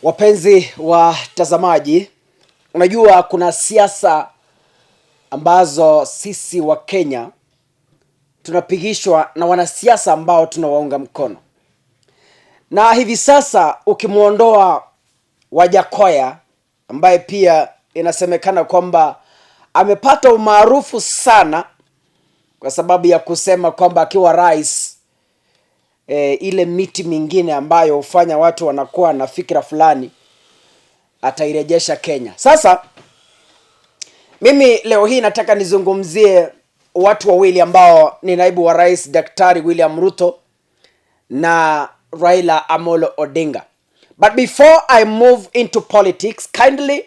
Wapenzi watazamaji, unajua kuna siasa ambazo sisi wa Kenya tunapigishwa na wanasiasa ambao tunawaunga mkono. Na hivi sasa ukimuondoa Wajakoya ambaye pia inasemekana kwamba amepata umaarufu sana kwa sababu ya kusema kwamba akiwa rais ile miti mingine ambayo hufanya watu wanakuwa na fikra fulani atairejesha Kenya. Sasa mimi leo hii nataka nizungumzie watu wawili ambao ni naibu wa rais Daktari William Ruto na Raila Amolo Odinga. But before I move into politics, kindly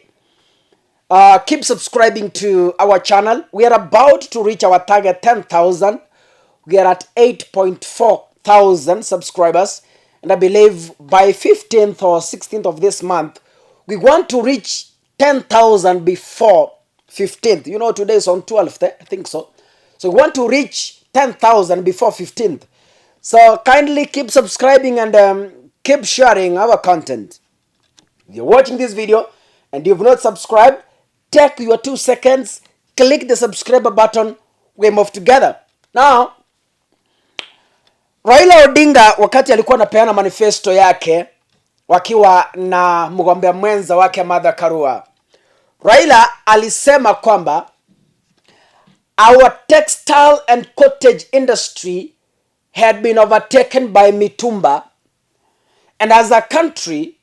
keep subscribing to our channel. We are about to reach our target 10,000. We are at 8,400 subscribers, and I believe by 15th or 16th of this month we want to reach 10,000 before 15th. You know, today is on 12th, I think so. So we want to reach 10,000 before 15th. So kindly keep subscribing and keep sharing our content. If you're watching this video and you've not subscribed, take your 2 seconds, click the subscribe button, we move together. Now, Raila Odinga wakati alikuwa anapeana manifesto yake wakiwa na mgombea mwenza wake Martha Karua, Raila alisema kwamba our textile and cottage industry had been overtaken by mitumba, and as a country,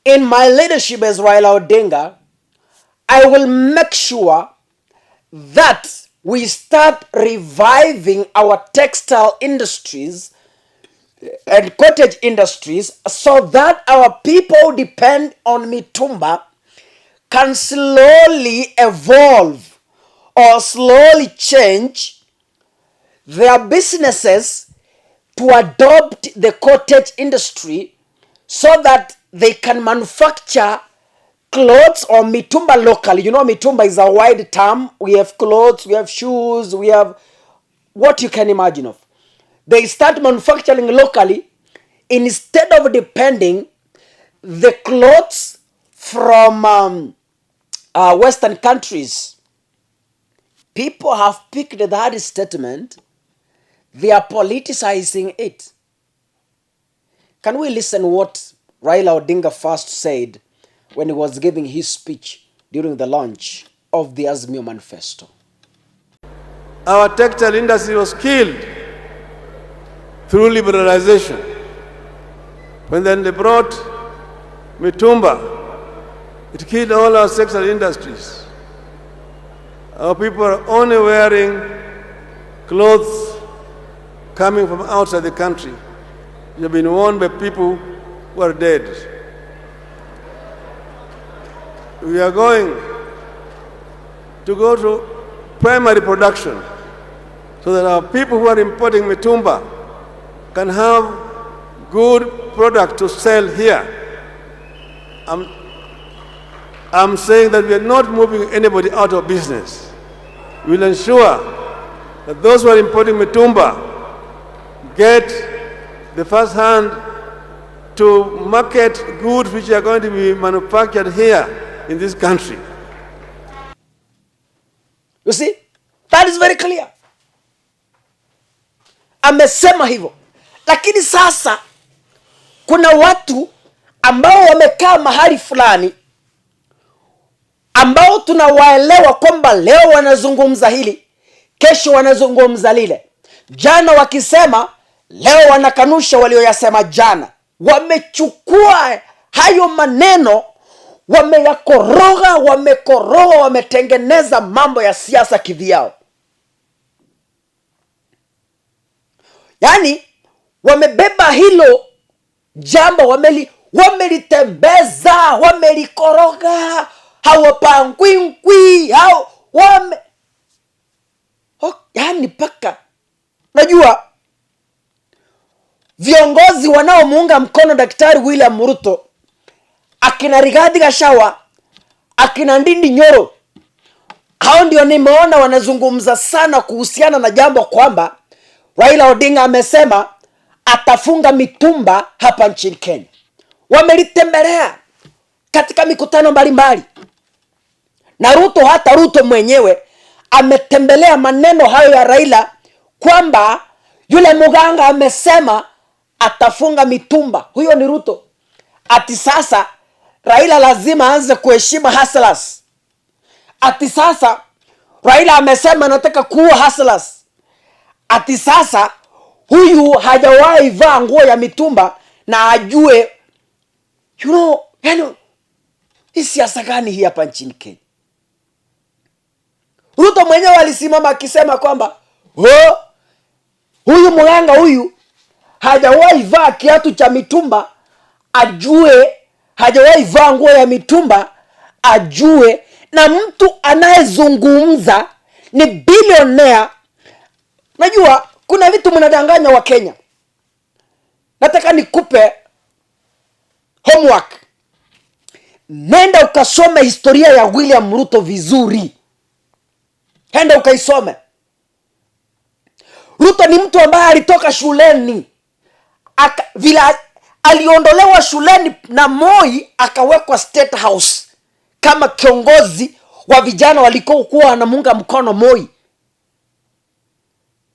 in my leadership as Raila Odinga, I will make sure that we start reviving our textile industries and cottage industries so that our people depend on mitumba can slowly evolve or slowly change their businesses to adopt the cottage industry so that they can manufacture clothes or mitumba locally. You know, mitumba is a wide term. We have clothes, we have shoes, we have what you can imagine of. They start manufacturing locally instead of depending the clothes from Western countries. People have picked that statement. They are politicizing it. Can we listen what Raila Odinga first said when he was giving his speech during the launch of the Azimio Manifesto? Our textile industry was killed through liberalization. When then they brought mitumba, it killed all our textile industries. Our people are only wearing clothes coming from outside the country, which have been worn by people who are dead. We are going to go to primary production so that our people who are importing mitumba can have good product to sell here. I'm saying that we are not moving anybody out of business. We will ensure that those who are importing mitumba get the first hand to market goods which are going to be manufactured here in this country. You see, that is very clear. Amesema hivyo. Lakini sasa kuna watu ambao wamekaa mahali fulani ambao tunawaelewa kwamba leo wanazungumza hili, kesho wanazungumza lile. Jana wakisema, leo wanakanusha walioyasema jana. Wamechukua hayo maneno, wameyakoroga, wametengeneza mambo ya siasa kivyao. Yaani wamebeba hilo jambo, wamelitembeza, wamelikoroga, hawapangwingwi, yaani paka. Najua viongozi wanaomuunga mkono Daktari William Ruto, akina Rigathi Gachagua, akina Ndindi Nyoro, hao ndio nimeona wanazungumza sana kuhusiana na jambo kwamba Raila Odinga amesema atafunga mitumba hapa nchini Kenya. Wamelitembelea, katika mikutano mbalimbali. Na Ruto, hata Ruto mwenyewe ametembelea maneno hayo ya Raila kwamba yule mganga amesema atafunga mitumba. Huyo ni Ruto. Ati sasa Raila lazima aanze kuheshima hustlers. Ati sasa Raila amesema anataka kuua hustlers. Ati sasa huyu hajawahi vaa nguo ya mitumba na ajue, yani hii siasa gani hii hapa nchini Kenya? Ruto mwenyewe alisimama akisema kwamba huyu mganga huyu hajawahi vaa kiatu cha mitumba ajue, hajawahi vaa nguo ya mitumba ajue. Na mtu anayezungumza ni bilionea. Najua kuna vitu mnadanganya wa Kenya. Nataka nikupe homework. Nenda ukasome historia ya William Ruto vizuri. Nenda ukaisome. Ruto ni mtu ambaye alitoka shuleni. Vila aliondolewa shuleni na Moi akawekwa State House kama kiongozi wa vijana walikokuwa wanamunga mkono Moi.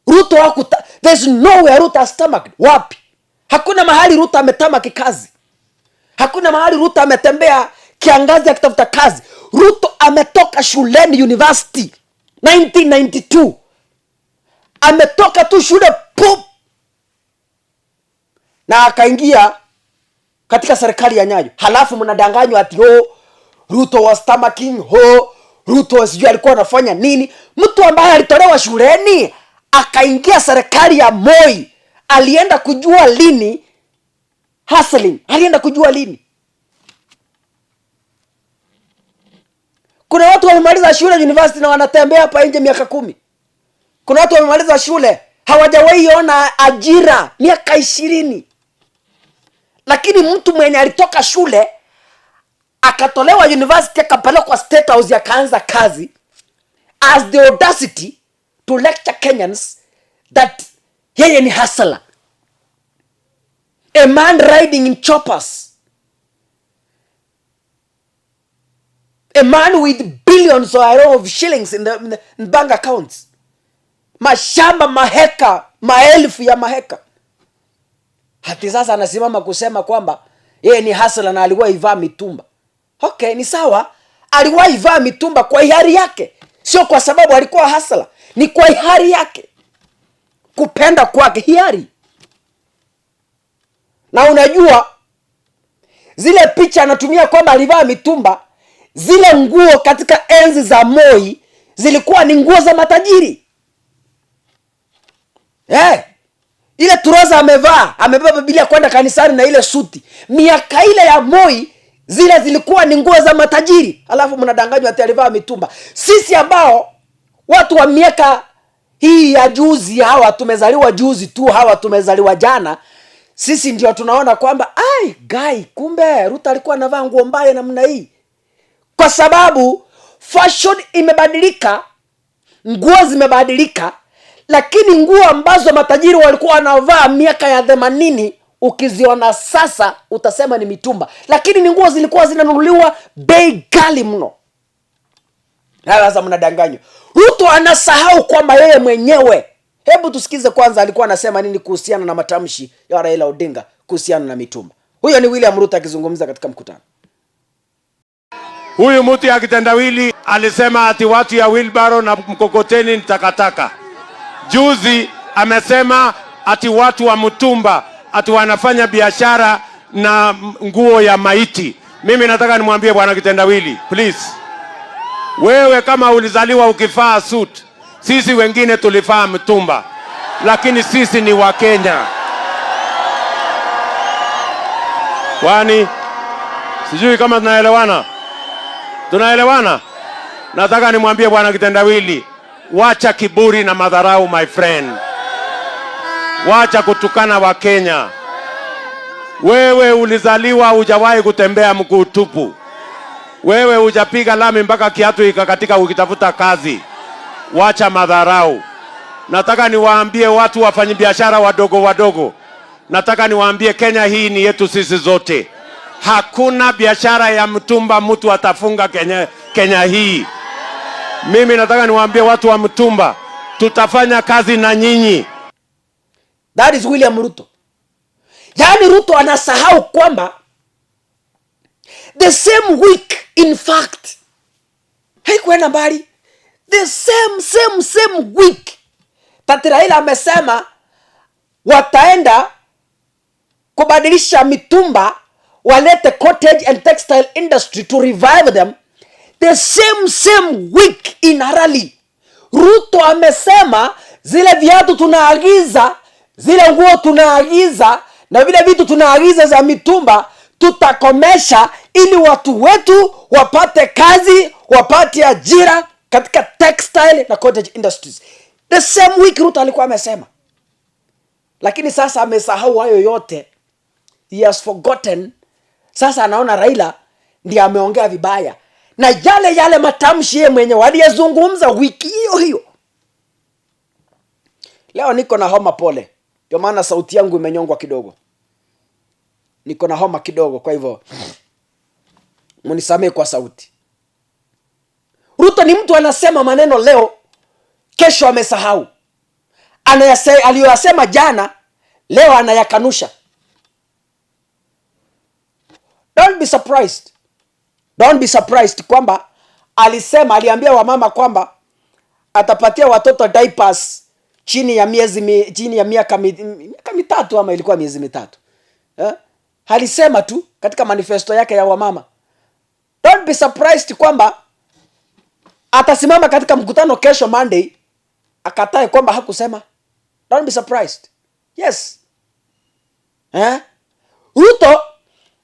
Ruto there's nowhere Ruto has tamaked. Wapi? Hakuna mahali Ruto ametamaki kazi. Hakuna mahali Ruto ametembea kiangazi akitafuta kazi. Ruto ametoka shuleni university 1992. Ametoka tu shule pop, na akaingia katika serikali ya Nyayo. Halafu mnadanganywa ati Ruto was tamaking, Ruto sijui alikuwa anafanya nini. Mtu ambaye alitolewa shuleni akaingia serikali ya Moi alienda kujua lini hustling? Alienda kujua lini? Kuna watu wamemaliza shule university na wanatembea hapa nje miaka 10. Kuna watu wamemaliza shule hawajawahi ona ajira miaka 20. Lakini mtu mwenye alitoka shule akatolewa university akapelekwa State House akaanza kazi as the audacity to lecture Kenyans that yeye ni hustler. A man riding in choppers. A man with billions of shillings in the bank accounts. Mashamba, maheka, maelfu ya maheka. Hati sasa anasimama kusema kwamba yeye ni hustler na aliwahi vaa mitumba. Okay, ni sawa. Aliwahi vaa mitumba kwa hiari yake. Sio kwa sababu alikuwa hustler. Ni kwa hiari yake. Kupenda kwake, hiari. Na unajua zile picha anatumia kwamba alivaa mitumba, zile nguo katika enzi za Moi zilikuwa ni nguo za matajiri. Ile trouser amebeba Biblia kwenda kanisani na ile suti. Miaka ile ya Moi zile zilikuwa ni nguo za matajiri. Alafu mnadanganywa ati alivaa mitumba. Sisi ambao watu wa miaka hii ya juzi, hawa tumezaliwa juzi tu, hawa tumezaliwa jana, sisi ndio tunaona kwamba kumbe Ruto alikuwa anavaa nguo mbaya namna hii. Kwa sababu fashion imebadilika, nguo zimebadilika, lakini nguo ambazo matajiri walikuwa wanavaa miaka ya 80 ukiziona sasa utasema ni mitumba, lakini ni nguo zilikuwa zinanunuliwa bei ghali mno. Sasa mnadanganywa. Ruto anasahau kwamba yeye mwenyewe, hebu tusikize kwanza alikuwa anasema nini kuhusiana na matamshi ya Raila Odinga kuhusiana na mitumba. Huyo ni William Ruto akizungumza katika mkutano. Huyu mtu ya kitendawili alisema ati watu ya wheelbarrow na mkokoteni ni takataka. Juzi amesema ati watu wa mtumba ati wanafanya biashara na nguo ya maiti. Mimi nataka nimwambie bwana kitendawili, please. Wewe kama ulizaliwa ukifaa suit, sisi wengine tulifaa mtumba. Lakini sisi ni wa Kenya. Kwani sijui kama tunaelewana. Tunaelewana? Nataka nimwambie bwana kitendawili, wacha kiburi na madharau my friend. Wacha kutukana wa Kenya. Wewe ulizaliwa hujawahi kutembea mguu tupu. Wewe hujapiga lami mpaka kiatu ikakatika ukitafuta kazi. Wacha madharau. Nataka niwaambie watu wafanyabiashara wadogo wadogo. Nataka niwaambie Kenya hii ni yetu sisi zote. Hakuna biashara ya mtumba mtu atafunga Kenya hii. Mimi nataka niwaambie watu wa mtumba, tutafanya kazi na nyinyi. That is William Ruto. Yaani Ruto anasahau kwamba the same week, in fact, haikuenda mbali, the same week that Raila amesema wataenda kubadilisha mitumba, walete cottage and textile industry to revive them. The same week in a rally, Ruto amesema zile viatu tunaagiza, zile nguo tunaagiza, na vile vitu tunaagiza za mitumba tutakomesha, ili watu wetu wapate kazi, wapate ajira katika textile na cottage industries. The same week Ruto alikuwa amesema. Lakini sasa amesahau hayo yote. He has forgotten. Sasa anaona Raila ndiye ameongea vibaya, na yale matamshi yeye mwenye waliyezungumza wiki hiyo. Leo niko na homa, pole. Ndio maana sauti yangu imenyongwa kidogo. Niko na homa kidogo, kwa hivyo munisamee kwa sauti. Ruto ni mtu anasema maneno leo, kesho amesahau. Aliyosema jana, leo anayakanusha. Don't be surprised kwamba aliambia wamama kwamba atapatia watoto diapers chini ya miaka mitatu, ama ilikuwa miezi mitatu. Alisema tu katika manifesto yake ya wamama. Don't be surprised kwamba atasimama katika mkutano kesho Monday akatae kwamba hakusema. Don't be surprised. Yes. Ruto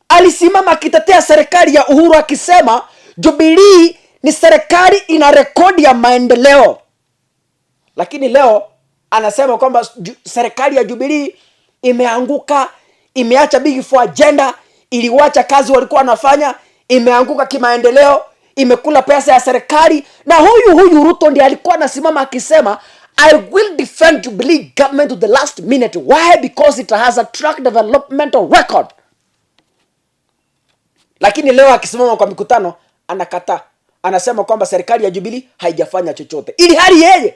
alisimama akitetea serikali ya Uhuru akisema Jubilee ni serikali ina rekodi ya maendeleo. Lakini leo anasema kwamba serikali ya Jubilee imeanguka, imeacha big four agenda, iliwacha kazi walikuwa wanafanya, imeanguka kimaendeleo, imekula pesa ya serikali. Na huyu Ruto ndiye alikuwa anasimama akisema I will defend Jubilee government to the last minute. Why? Because it has a track developmental record. Lakini leo akisimama kwa mikutano anakataa. Anasema kwamba serikali ya Jubilee haijafanya chochote. Ili hali yeye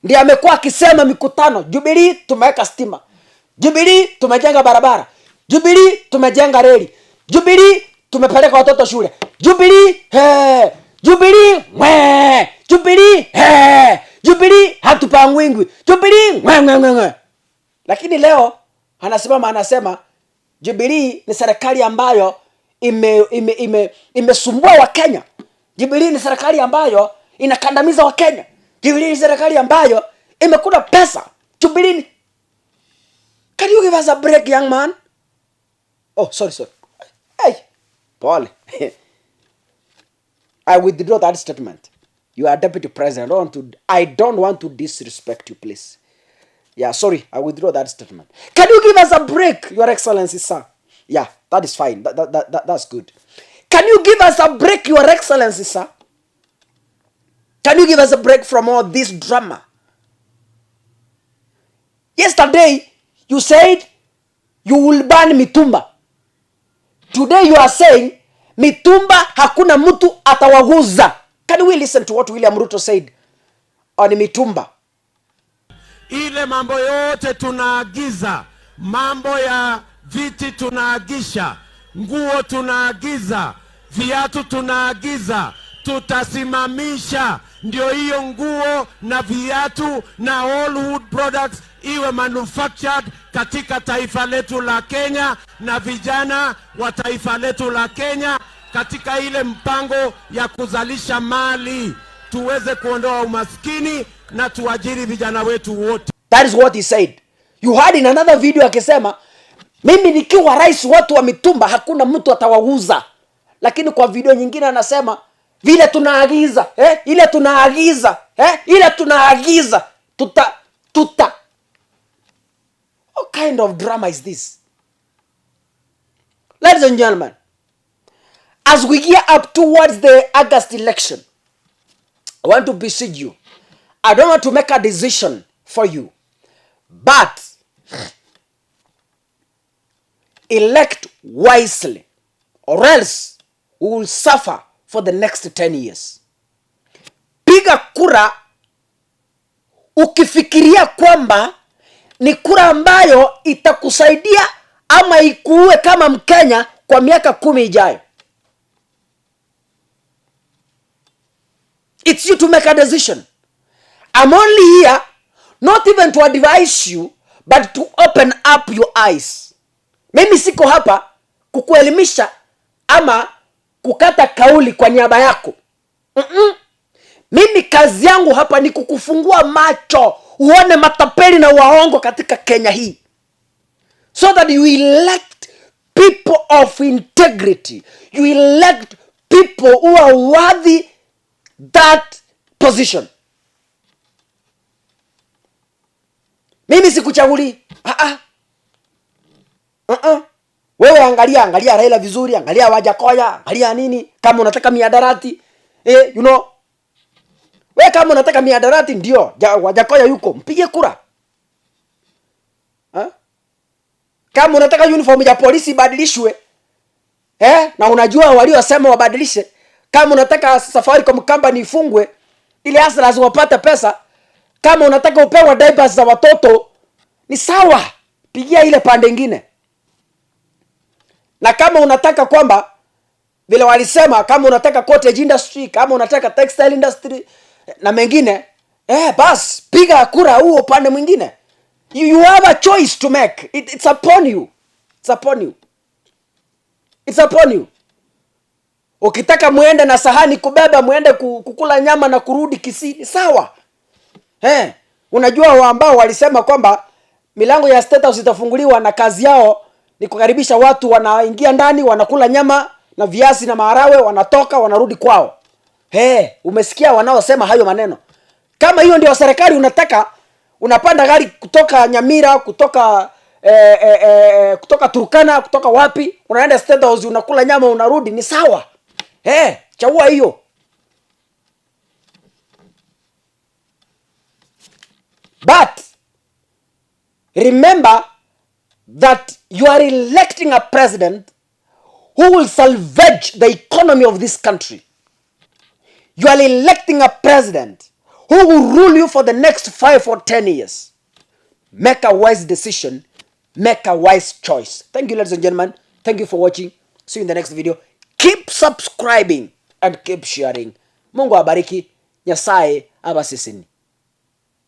ndiye amekuwa akisema mikutano, Jubilee tumeweka stima, Jubilee tumejenga barabara, Jubilee tumejenga reli, Jubilee tumepeleka watoto shule, Jubilee Jubilee Jubilee Jubilee hatupangwingwi, Jubilee. Lakini leo anasema Jubilee ni serikali ambayo imesumbua Wakenya. Jubilee ni serikali ambayo inakandamiza Wakenya. Jubilee ni serikali ambayo imekula pesa. Jubilee. Can you give us a break, young man? Oh, sorry. Hey, Paul. I withdraw that statement. You are deputy president. I don't want to disrespect you, please. Yeah, sorry. I withdraw that statement. Can you give us a break, Your Excellency, sir? Yeah, that is fine. That's good. Can you give us a break, Your Excellency, sir? Can you give us a break from all this drama? Yesterday, you said you will ban mitumba. Today you are saying mitumba hakuna mtu atawaguza. Can we listen to what William Ruto said on mitumba? Ile mambo yote tunaagiza, mambo ya viti tunaagisha, nguo tunaagiza, viatu tunaagiza, tutasimamisha. Ndio hiyo nguo na viatu na all wood products iwe manufactured katika taifa letu la Kenya, na vijana wa taifa letu la Kenya katika ile mpango ya kuzalisha mali tuweze kuondoa umaskini na tuajiri vijana wetu wote. That is what he said. You heard in another video akisema mimi nikiwa rais watu wa mitumba hakuna mtu atawauza. Lakini kwa video nyingine anasema vile tunaagiza, ile tunaagiza, tuta. What kind of drama is this? Ladies and gentlemen, as we gear up towards the August election, I want to beseech you. I don't want to make a decision for you, but elect wisely. or else we will suffer for the next 10 years. Piga kura ukifikiria kwamba ni kura ambayo itakusaidia ama ikuue kama Mkenya kwa miaka 10 ijayo. It's you to make a decision. I'm only here not even to advise you but to open up your eyes. Mimi siko hapa kukuelimisha ama kukata kauli kwa niaba yako. Mimi kazi yangu hapa ni kukufungua macho uone matapeli na waongo katika Kenya hii, so that you elect people of integrity, you elect people who are worthy that position. Mimi sikuchaguli. Wewe angalia Raila vizuri, angalia Wajakoya, angalia nini, kama unataka miadarati you know. Wewe kama unataka miadarati ndio Wajakoya yuko, mpige kura. Kama unataka uniform ya polisi badilishwe, na unajua waliosema wabadilishe. Kama unataka Safaricom company ifungwe ili hustlers wapate pesa, kama unataka upewe diapers za watoto, ni sawa, pigia ile pande nyingine. Na kama unataka kwamba vile walisema, kama unataka cottage industry, kama unataka textile industry na mengine, bas piga kura huo pande mwingine. You have a choice to make. It's upon you. It's upon you. It's upon you. Ukitaka muende na sahani kubeba, muende kukula nyama na kurudi Kisii, sawa. Unajua ambao walisema kwamba milango ya State House itafunguliwa na kazi yao ni kukaribisha watu, wanaingia ndani, wanakula nyama na viazi na maharawe, wanatoka, wanarudi kwao. Umesikia wanaosema hayo maneno? Kama hiyo ndio serikali unataka, unapanda gari kutoka Nyamira, kutoka Turkana, kutoka wapi, unaenda State House, unakula nyama, unarudi, ni sawa. Chagua hiyo. But remember that you are electing a president who will salvage the economy of this country. You are electing a president who will rule you for the next 5 or 10 years. Make a wise decision. Make a wise choice. Thank you, ladies and gentlemen. Thank you for watching. See you in the next video. Keep subscribing and keep sharing. Mungu abariki. Nyasaye abasisini.